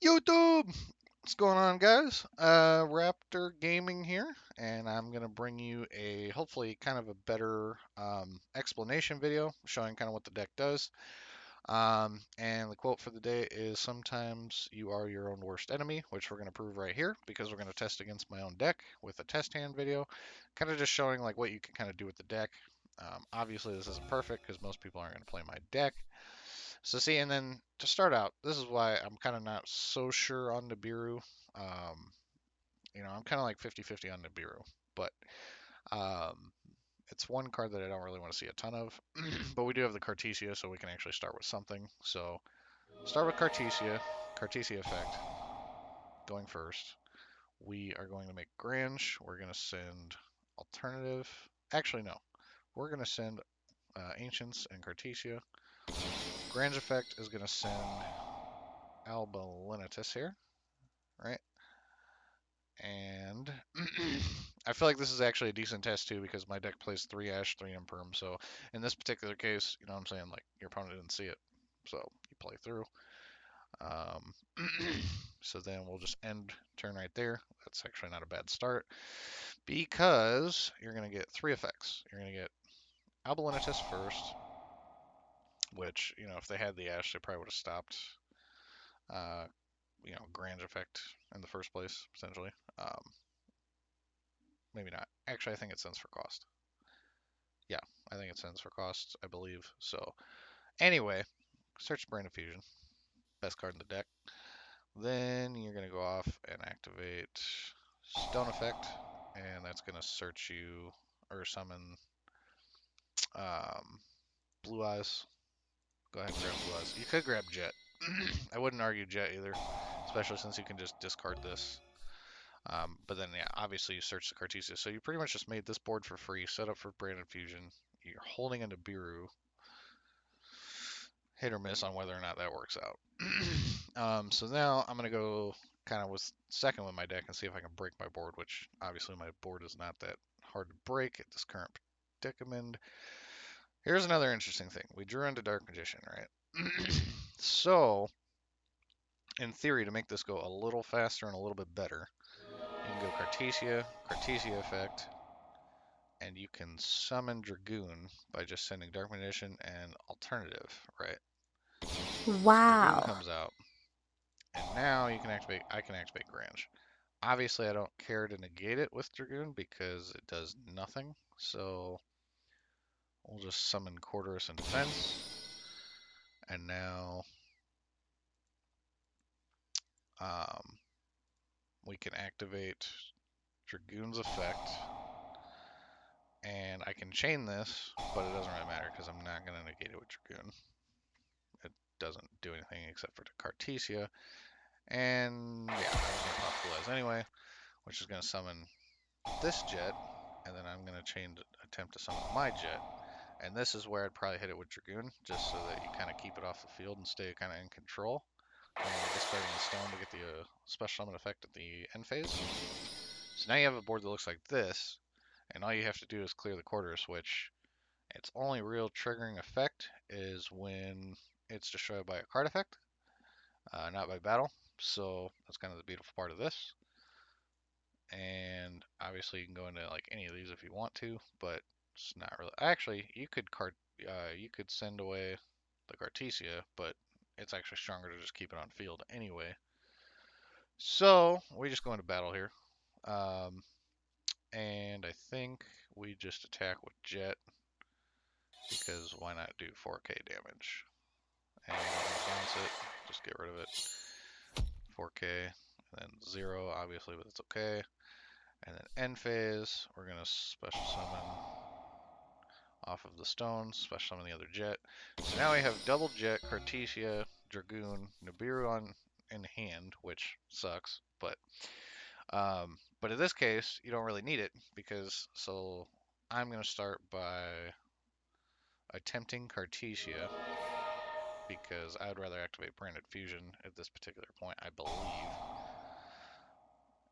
YouTube! What's going on, guys? Raptor Gaming here, and I'm going to bring you a hopefully kind of a better explanation video showing kind of what the deck does. And the quote for the day is sometimes you are your own worst enemy, which we're going to prove right here because we're going to test against my own deck with a test hand video, kind of just showing like what you can kind of do with the deck. Obviously, this isn't perfect because most people aren't going to play my deck. So see, and then to start out, this is why I'm kind of not so sure on Nibiru. Um, I'm kind of like 50-50 on Nibiru, but um, it's one card that I don't really want to see a ton of. But we do have the Cartesia, so we can actually start with something. So start with Cartesia, Cartesia effect, going first. We are going to make Grange. We're going to send alternative. Actually, no. We're going to send Ancients and Cartesia. Grange effect is going to send Albalinitis here, right? And I feel like this is actually a decent test too because my deck plays 3 Ash, 3 Imperm. So in this particular case, you know what I'm saying? Like your opponent didn't see it. So you play through. Um, so then we'll just end turn right there. That's actually not a bad start because you're going to get 3 effects. You're going to get Albalinitis first, which, if they had the Ash, they probably would have stopped, uh, Grange effect in the first place, essentially. Maybe not. Actually, I think it sends for cost. Yeah, I think it sends for cost, I believe. So, anyway, search Brain of Fusion. Best card in the deck. Then you're going to go off and activate Stone Effect, and that's going to search you or summon um, Blue Eyes. Go ahead and grab Blue Eyes. You could grab Jet. I wouldn't argue Jet either, especially since you can just discard this. But then, yeah, obviously you search the Cartesia. So you pretty much just made this board for free, set up for Branded Fusion. You're holding into Biru. Hit or miss on whether or not that works out. So now I'm going to go kind of with second with my deck and see if I can break my board, which obviously my board is not that hard to break at this current predicament. Here's another interesting thing. We drew into Dark Magician, right? So, in theory, to make this go a little faster and a little bit better, you can go Cartesia, Cartesia effect, and you can summon Dragoon by just sending Dark Magician and Alternative, right? So Dragoon Wow. comes out, and now I can activate Grange. Obviously, I don't care to negate it with Dragoon because it does nothing. So we'll just summon Quarterus and Defense. And now um, we can activate Dragoon's effect. And I can chain this, but it doesn't really matter because I'm not going to negate it with Dragoon. It doesn't do anything except for the Cartesia. And yeah, I was going to pop Blue Eyes anyway, which is going to summon this Jet. And then I'm going to attempt to summon my Jet. And this is where I'd probably hit it with Dragoon, just so that you kind of keep it off the field and stay kind of in control. And you're discarding the stone to get the special summon effect at the end phase. So now you have a board that looks like this, and all you have to do is clear the quarter switch. Its only real triggering effect is when it's destroyed by a card effect, not by battle. So that's kind of the beautiful part of this. And obviously you can go into like any of these if you want to, but it's not really. Actually, you could send away the Cartesia, but it's actually stronger to just keep it on field anyway. So we just go into battle here, um, and I think we just attack with Jet because why not do 4K damage? And you don't want to bounce it, just get rid of it. 4K, and then 0 obviously, but it's okay. And then end phase, we're gonna special summon off of the stones, special summon the other jet. So now we have double jet, Cartesia, Dragoon, Nibiru on in hand, which sucks, but in this case you don't really need it because so I'm gonna start by attempting Cartesia because I'd rather activate Branded Fusion at this particular point, I believe.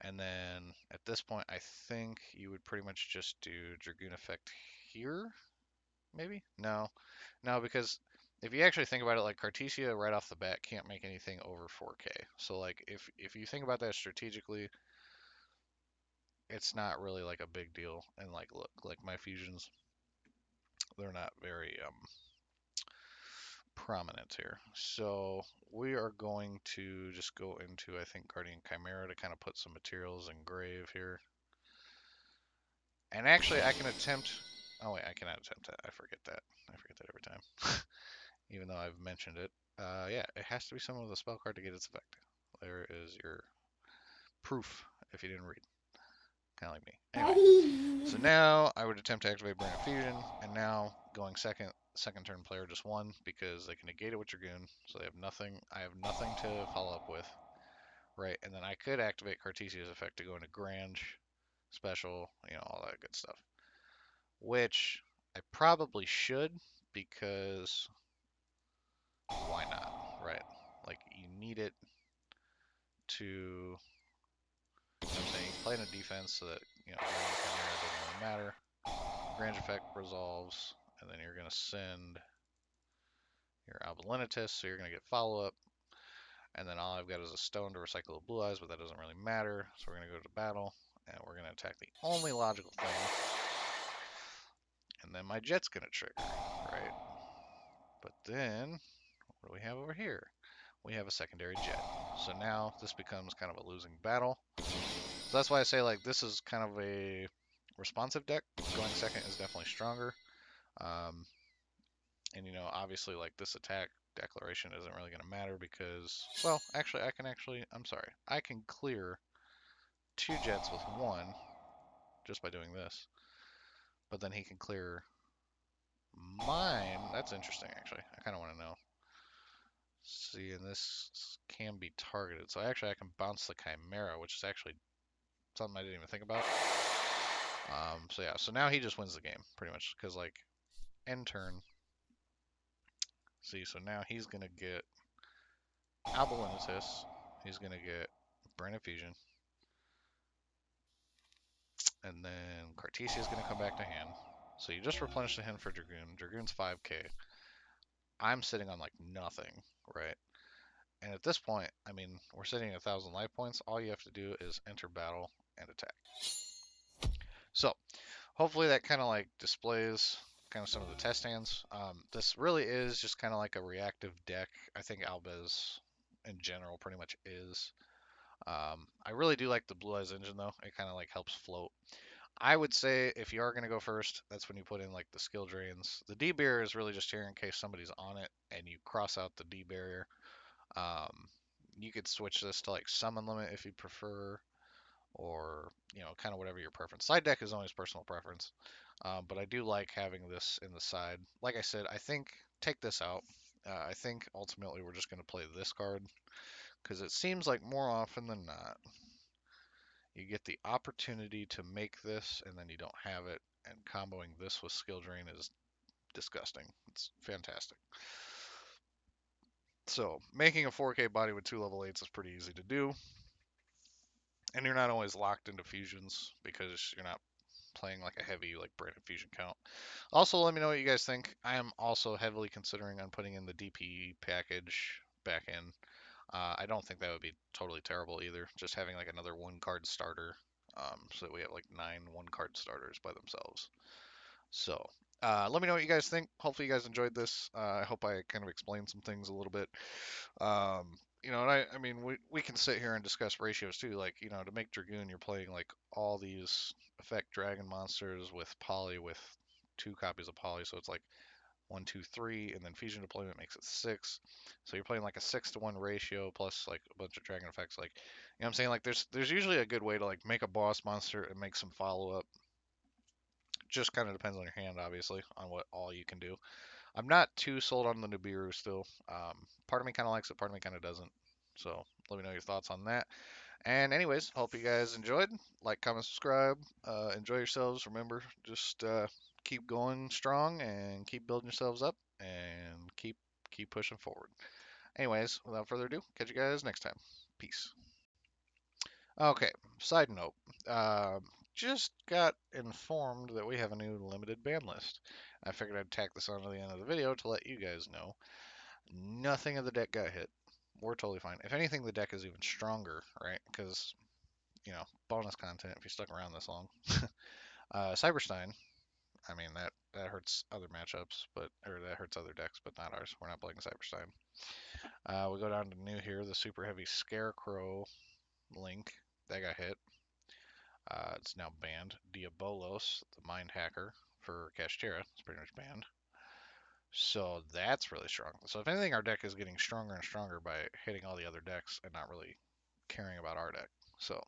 And then at this point, I think you would pretty much just do Dragoon effect here, maybe? No, no, because if you actually think about it, like Cartesia right off the bat can't make anything over 4K. So like if you think about that strategically, it's not really like a big deal. And like look, like my fusions, they're not very prominent here. So we are going to just go into, I think, Guardian Chimera to kind of put some materials in grave here. And actually, I can attempt. Oh wait, I cannot attempt that. I forget that. I forget that every time, even though I've mentioned it. Yeah, it has to be someone with a spell card to get its effect. There is your proof if you didn't read. Kind of like me. Anyway, so now I would attempt to activate Burn Fusion, and now going second turn player just won because they can negate it with Dragoon, so they have nothing. I have nothing to follow up with, right? And then I could activate Cartesia's effect to go into Grange, special, all that good stuff. Which I probably should because why not, right? Like you need it to. I'm saying play in a defense so that Chimera doesn't really matter. Grange effect resolves, and then you're gonna send your Albalinitis, so you're gonna get follow up. And then all I've got is a stone to recycle the blue eyes, but that doesn't really matter. So we're gonna go to battle, and we're gonna attack the only logical thing. And then my jet's gonna trigger, right? But then what do we have over here? We have a secondary jet. So now this becomes kind of a losing battle. So that's why I say like this is kind of a responsive deck. Going second is definitely stronger. Um, and obviously like this attack declaration isn't really going to matter because, well, actually I'm sorry. I can clear 2 jets with 1 just by doing this. But then he can clear mine. That's interesting actually. I kind of want to know. See, and this can be targeted. So actually I can bounce the Chimera, which is actually something I didn't even think about. So yeah, so now he just wins the game pretty much because like end turn. See, so now he's gonna get Albalinitis. He's gonna get Brain Fusion, and then Cartesia is gonna come back to hand. So you just replenish the hand for Dragoon. Dragoon's 5k. I'm sitting on like nothing, right? And at this point, I mean, we're sitting at 1,000 life points. All you have to do is enter battle and attack. So hopefully that kind of like displays kind of some of the test hands. This really is just kind of like a reactive deck. I think Albez in general pretty much is. I really do like the Blue Eyes engine though. It kind of like helps float. I would say if you are going to go first, that's when you put in like the skill drains. The D barrier is really just here in case somebody's on it and you cross out the D barrier. Um, you could switch this to like summon limit if you prefer, or kind of whatever your preference. Side deck is always personal preference, but I do like having this in the side. Like I said, I think take this out. I think ultimately we're just going to play this card because it seems like more often than not you get the opportunity to make this and then you don't have it, and comboing this with skill drain is disgusting. It's fantastic. So making a 4K body with 2 level 8s is pretty easy to do, and you're not always locked into fusions because you're not playing like a heavy like brain fusion count. Also, let me know what you guys think. I am also heavily considering on putting in the DP package back in. I don't think that would be totally terrible either. Just having like another 1 card starter, so that we have like 9 1 card starters by themselves. So let me know what you guys think. Hopefully you guys enjoyed this. I hope I kind of explained some things a little bit. And I mean, we can sit here and discuss ratios too. Like, to make Dragoon, you're playing like all these effect dragon monsters with poly with 2 copies of poly. So it's like 1, 2, 3, and then fusion deployment makes it 6. So you're playing like a 6-to-1 ratio plus like a bunch of dragon effects. Like, what I'm saying? Like, there's usually a good way to like make a boss monster and make some follow up. Just kind of depends on your hand, obviously, on what all you can do. I'm not too sold on the Nibiru still. Part of me kind of likes it, part of me kind of doesn't. So let me know your thoughts on that. And anyways, hope you guys enjoyed. Like, comment, subscribe. Enjoy yourselves. Remember, just keep going strong and keep building yourselves up and keep pushing forward. Anyways, without further ado, catch you guys next time. Peace. Okay. Side note. Uh, just got informed that we have a new limited ban list. I figured I'd tack this on to the end of the video to let you guys know. Nothing of the deck got hit. We're totally fine. If anything, the deck is even stronger, right? Because, bonus content if you stuck around this long. Cyberstein, I mean, that hurts other matchups, or that hurts other decks, but not ours. We're not playing Cyberstein. We go down to new here, the super heavy Scarecrow Link. That got hit. It's now banned. Diabolos, the Mind Hacker for Kashtira, is pretty much banned. So that's really strong. So if anything, our deck is getting stronger and stronger by hitting all the other decks and not really caring about our deck. So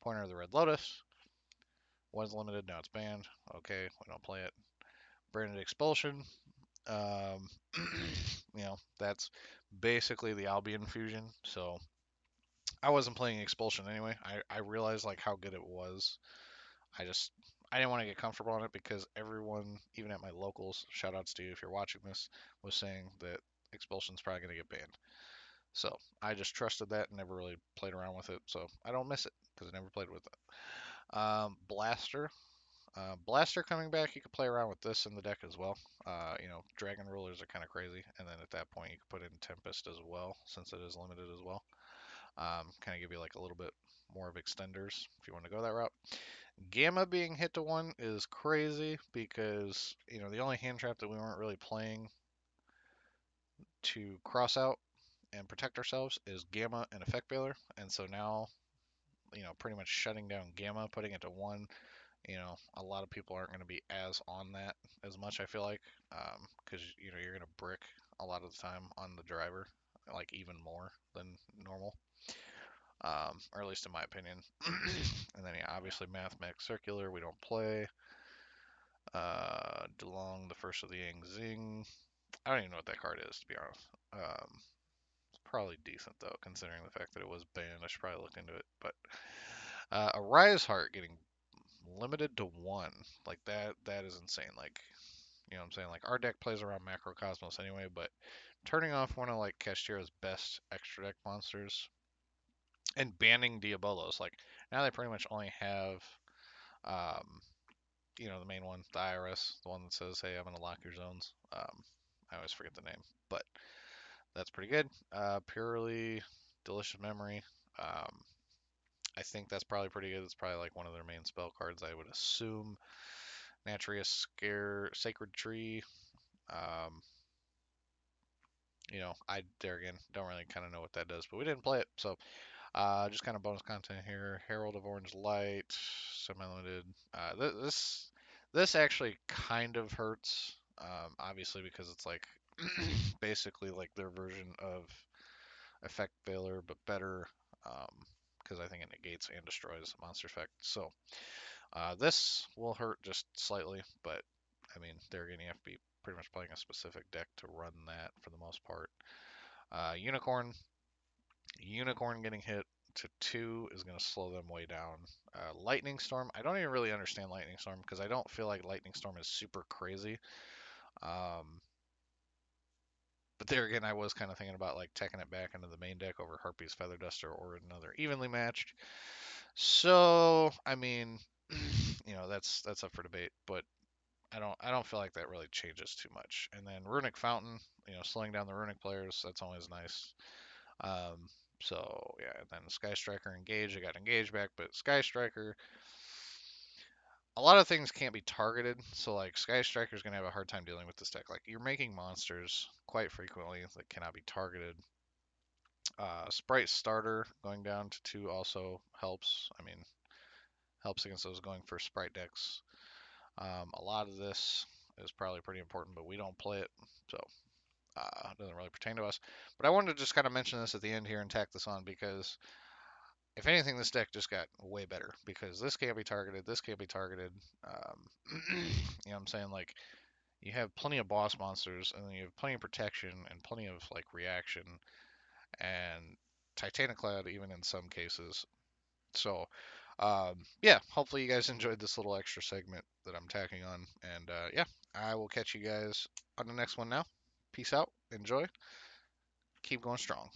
Pointer of the Red Lotus was limited, now it's banned. Okay, we don't play it. Branded Expulsion. Um, that's basically the Albion fusion. So I wasn't playing Expulsion anyway. I realized like how good it was. I just I didn't want to get comfortable on it because everyone, even at my locals, shout outs to you if you're watching this, was saying that Expulsion's probably going to get banned. So I just trusted that and never really played around with it. So I don't miss it because I never played with it. Blaster. Blaster coming back, you could play around with this in the deck as well. Dragon Rulers are kind of crazy. And then at that point, you could put in Tempest as well, since it is limited as well. Kind of give you like a little bit more of extenders if you want to go that route. Gamma being hit to 1 is crazy because, the only hand trap that we weren't really playing to cross out and protect ourselves is Gamma and Effect Veiler. And so now, pretty much shutting down Gamma, putting it to 1, a lot of people aren't going to be as on that as much, I feel like, because, you're going to brick a lot of the time on the driver, like even more than normal, or at least in my opinion. And then, yeah, obviously Mathematics Circular, we don't play. DeLong, the first of the Yang Zing. I don't even know what that card is, to be honest. It's probably decent, though, considering the fact that it was banned. I should probably look into it. But a Rise Heart getting limited to 1. Like, that is insane. Like, you know what I'm saying? Like, our deck plays around Macrocosmos anyway, but turning off one of, like, Kashtira's best extra deck monsters and banning Diabolos. Like, now they pretty much only have, um, the main one, the IRS, the one that says, hey, I'm going to lock your zones. I always forget the name, but that's pretty good. Purely Delicious Memory. I think that's probably pretty good. It's probably like one of their main spell cards, I would assume. Natria Scare, Sacred Tree. Um, I, there again, don't really kind of know what that does, but we didn't play it, so just kind of bonus content here. Herald of Orange Light, semi-limited. This actually kind of hurts, obviously because it's like basically like their version of Effect Veiler, but better, because I think it negates and destroys monster effect. So this will hurt just slightly, but I mean, there again, you have to be pretty much playing a specific deck to run that for the most part. Unicorn. Unicorn getting hit to 2 is going to slow them way down. Lightning Storm. I don't even really understand Lightning Storm because I don't feel like Lightning Storm is super crazy. But there again, I was kind of thinking about like taking it back into the main deck over Harpy's Feather Duster or another evenly matched. So I mean, that's up for debate, but I don't feel like that really changes too much. And then Runic Fountain, slowing down the Runic players, that's always nice. So yeah, and then Sky Striker Engage, I got Engage back, but Sky Striker, a lot of things can't be targeted. So like Sky Striker is gonna have a hard time dealing with this deck. Like you're making monsters quite frequently that cannot be targeted. Sprite Starter going down to 2 also helps. I mean, helps against those going for Sprite decks. A lot of this is probably pretty important, but we don't play it, so it doesn't really pertain to us. But I wanted to just kind of mention this at the end here and tack this on because if anything, this deck just got way better because this can't be targeted, this can't be targeted. You know what I'm saying? Like, you have plenty of boss monsters, and then you have plenty of protection and plenty of like reaction and Titanic Cloud even in some cases. So, yeah, hopefully you guys enjoyed this little extra segment that I'm tacking on. And yeah, I will catch you guys on the next one now. Peace out. Enjoy. Keep going strong.